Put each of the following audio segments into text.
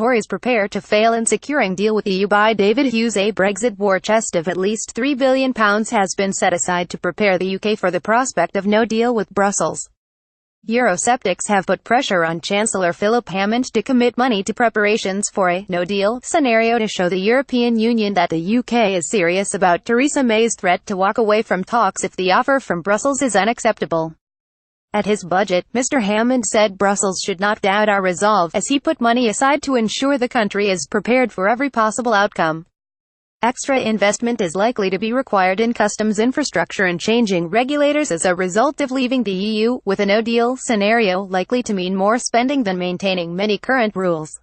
Tories prepare to fail in securing deal with EU by David Hughes. A Brexit war chest of at least £3 billion has been set aside to prepare the UK for the prospect of no deal with Brussels. Eurosceptics have put pressure on Chancellor Philip Hammond to commit money to preparations for a no-deal scenario to show the European Union that the UK is serious about Theresa May's threat to walk away from talks if the offer from Brussels is unacceptable. At his budget, Mr. Hammond said Brussels should not doubt our resolve, as he put money aside to ensure the country is prepared for every possible outcome. Extra investment is likely to be required in customs infrastructure and changing regulators as a result of leaving the EU, with a no-deal scenario likely to mean more spending than maintaining many current rules.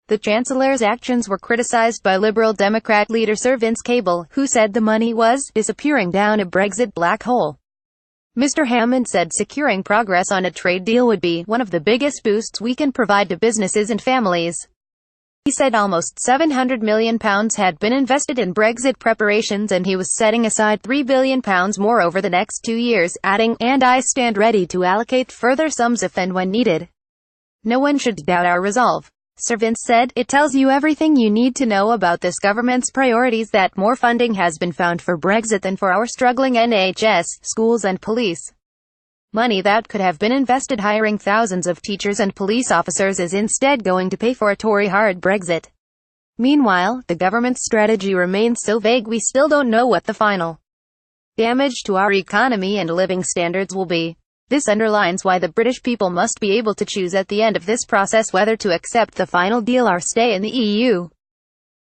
The Chancellor's actions were criticized by Liberal Democrat leader Sir Vince Cable, who said the money was disappearing down a Brexit black hole. Mr. Hammond said securing progress on a trade deal would be one of the biggest boosts we can provide to businesses and families. He said almost £700 million had been invested in Brexit preparations and he was setting aside £3 billion more over the next 2 years, adding, "And I stand ready to allocate further sums if and when needed. No one should doubt our resolve." Sir Vince said, "It tells you everything you need to know about this government's priorities that more funding has been found for Brexit than for our struggling NHS, schools and police. Money that could have been invested hiring thousands of teachers and police officers is instead going to pay for a Tory hard Brexit." Meanwhile, the government's strategy remains so vague we still don't know what the final damage to our economy and living standards will be. This underlines why the British people must be able to choose at the end of this process whether to accept the final deal or stay in the EU.